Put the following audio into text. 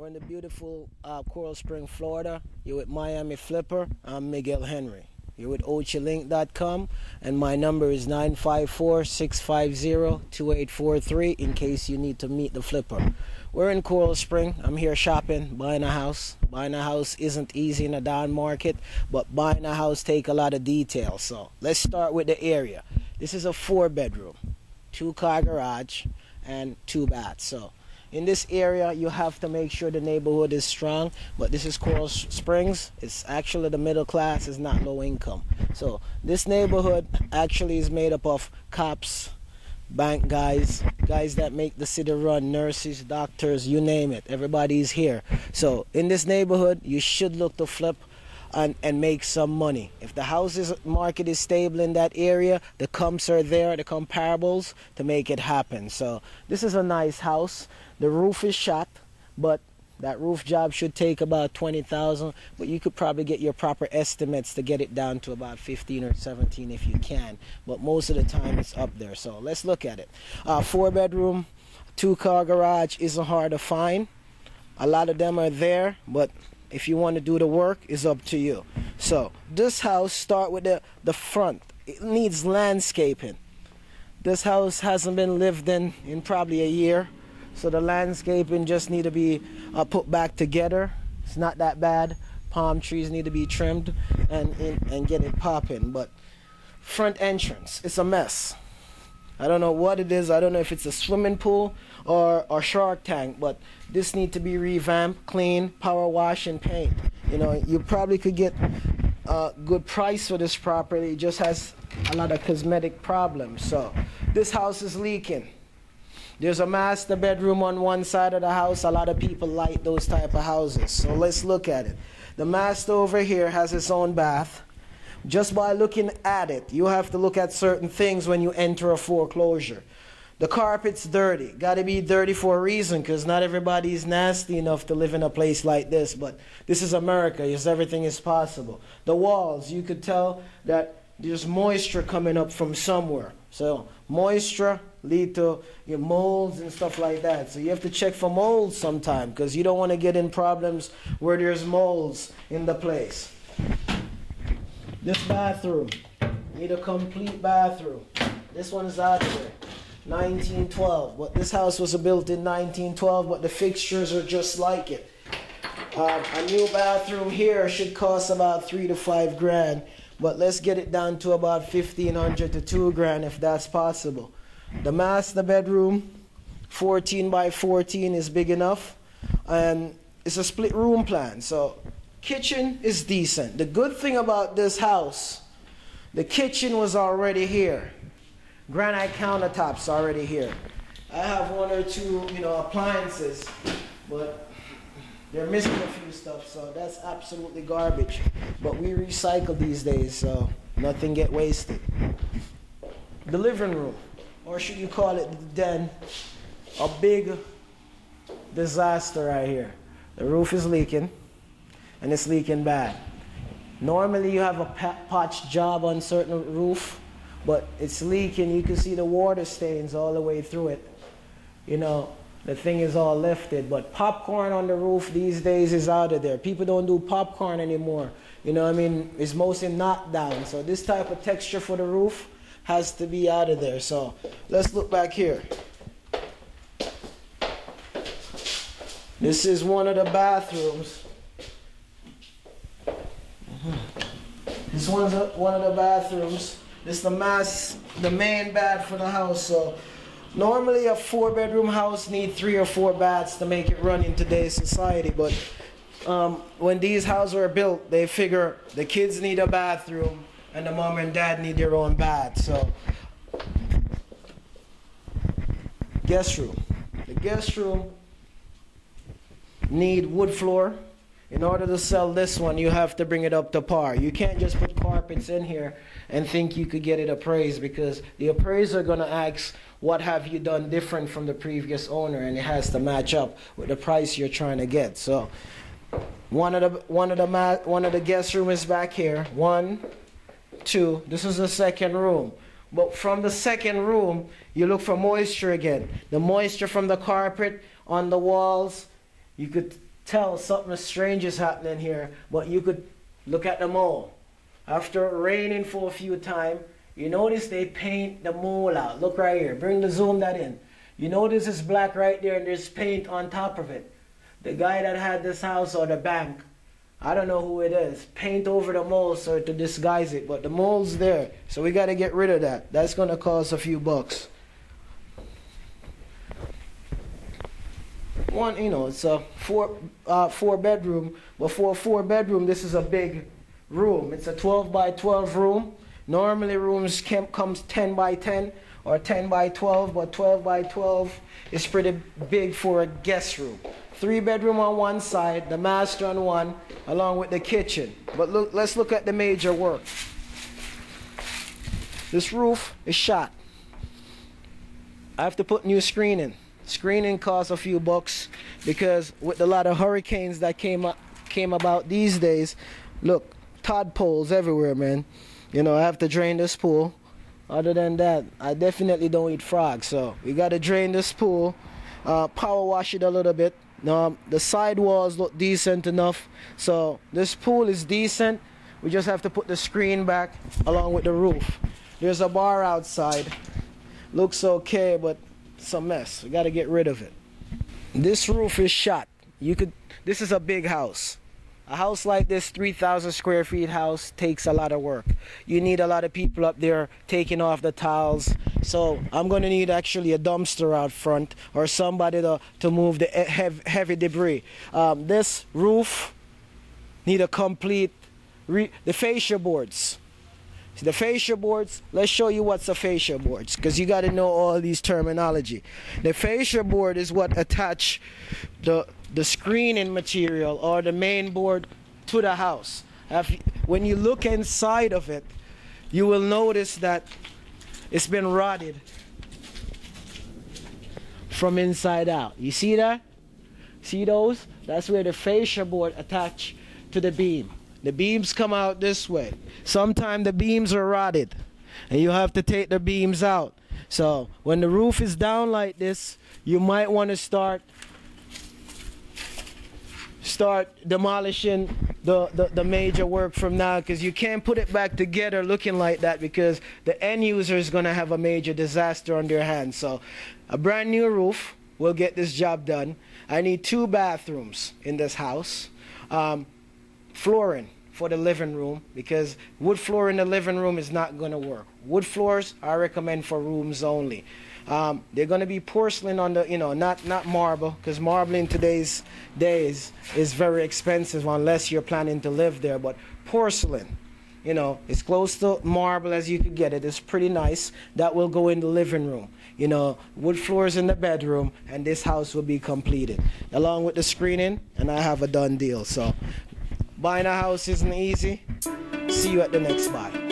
We're in the beautiful Coral Spring, Florida. You're with Miami Flipper. I'm Miguel Henry. You're with OCHILink.com, and my number is 954-650-2843 in case you need to meet the flipper. We're in Coral Spring. I'm here shopping, buying a house. Buying a house isn't easy in a down market, but buying a house takes a lot of detail. So let's start with the area. This is a 4-bedroom, 2-car garage, and 2 baths. So in this area, you have to make sure the neighborhood is strong, but this is Coral Springs. It's actually the middle class, is not low income. So this neighborhood actually is made up of cops, bank guys that make the city run, nurses, doctors, you name it. Everybody's here. So in this neighborhood, you should look to flip and make some money. If the market is stable in that area, the comps are there, the comparables to make it happen. So this is a nice house. The roof is shot, but that roof job should take about $20,000, but you could probably get your proper estimates to get it down to about 15 or 17 if you can, but most of the time it's up there. So let's look at it. 4-bedroom, 2-car garage isn't hard to find. A lot of them are there, but if you want to do the work, it's up to you. So this house, start with the front. It needs landscaping. This house hasn't been lived in probably a year, so the landscaping just need to be put back together. It's not that bad. Palm trees need to be trimmed and get it popping. But front entrance, it's a mess. I don't know what it is. I don't know if it's a swimming pool or shark tank, but this need to be revamped, clean, power wash, and paint. You know, you probably could get a good price for this property. It just has a lot of cosmetic problems. So this house is leaking. There's a master bedroom on one side of the house. A lot of people like those type of houses. So let's look at it. The master over here has its own bath. Just by looking at it, you have to look at certain things when you enter a foreclosure. The carpet's dirty. Got to be dirty for a reason, because not everybody's nasty enough to live in a place like this. But this is America. Yes, everything is possible. The walls, you could tell that there's moisture coming up from somewhere. So moisture lead to your molds and stuff like that. So you have to check for molds sometime, because you don't want to get in problems where there's molds in the place. This bathroom, need a complete bathroom. This one's out there, 1912. But this house was built in 1912, but the fixtures are just like it. A new bathroom here should cost about $3 to $5 grand, but let's get it down to about $1,500 to $2 grand if that's possible. The master bedroom, 14 by 14 is big enough, and it's a split room plan. So kitchen is decent. The good thing about this house, the kitchen was already here. Granite countertops already here. I have 1 or 2, appliances, but they're missing a few stuff, so that's absolutely garbage. But we recycle these days, so nothing get wasted. The living room, or should you call it the den, a big disaster right here. The roof is leaking, and it's leaking bad. Normally you have a patch job on certain roof, but it's leaking. You can see the water stains all the way through it. The thing is all lifted, but popcorn on the roof these days is out of there. People don't do popcorn anymore. It's mostly knocked down. So this type of texture for the roof has to be out of there. So let's look back here. This is one of the bathrooms. This one's one of the bathrooms. This is the main bath for the house. So normally a 4-bedroom house needs 3 or 4 baths to make it run in today's society. But when these houses were built, they figure the kids need a bathroom and the mom and dad need their own bath. So guest room. The guest room need wood floor. In order to sell this one, you have to bring it up to par. You can't just put carpets in here and think you could get it appraised, because the appraiser are going to ask, what have you done different from the previous owner, and it has to match up with the price you're trying to get. So one of the guest room is back here. 1, 2. This is the second room. But from the second room, you look for moisture again. The moisture from the carpet on the walls, you could tell something strange is happening here, but you could look at the mole. After raining for a few times, you notice they paint the mole out. Look right here. Bring the zoom that in. You notice it's black right there and there's paint on top of it. The guy that had this house or the bank, I don't know who it is, paint over the mole so to disguise it, but the mole's there. So we got to get rid of that. That's going to cost a few bucks. One, you know, it's a four bedroom, but for a 4-bedroom, this is a big room. It's a 12 by 12 room. Normally rooms comes 10 by 10 or 10 by 12, but 12 by 12 is pretty big for a guest room. 3-bedroom on one side, the master on one, along with the kitchen. But look, let's look at the major work. This roof is shot. I have to put new screening. Screening costs a few bucks because with a lot of hurricanes that came about these days, look, tadpoles everywhere, man. You know, I have to drain this pool. Other than that, I definitely don't eat frogs, so we got to drain this pool, power wash it a little bit. The side walls look decent enough, so this pool is decent. We just have to put the screen back along with the roof. There's a bar outside. Looks okay, but it's a mess. We got to get rid of it. This roof is shot. This is a big house. A house like this, 3,000 square feet house, takes a lot of work. You need a lot of people up there taking off the tiles. So I'm going to need actually a dumpster out front or somebody to move the heavy debris. This roof need a complete, the fascia boards. The fascia boards, let's show you what's a fascia boards, because you got to know all these terminology. The fascia board is what attach the screening material or the main board to the house. When you look inside of it, you will notice that it's been rotted from inside out. You see that? See those? That's where the fascia board attach to the beam. The beams come out this way. Sometimes the beams are rotted and you have to take the beams out. So when the roof is down like this, you might want to start demolishing the major work from now, because you can't put it back together looking like that, because the end user is going to have a major disaster on their hands. So a brand new roof will get this job done. I need 2 bathrooms in this house. Flooring for the living room, because wood floor in the living room is not going to work. Wood floors I recommend for rooms only. They're going to be porcelain on the, not marble, because marble in today's days is very expensive unless you're planning to live there. But porcelain, it's close to marble as you could get it. It's pretty nice. That will go in the living room. Wood floors in the bedroom, and this house will be completed along with the screening, and I have a done deal. So buying a house isn't easy. See you at the next buy.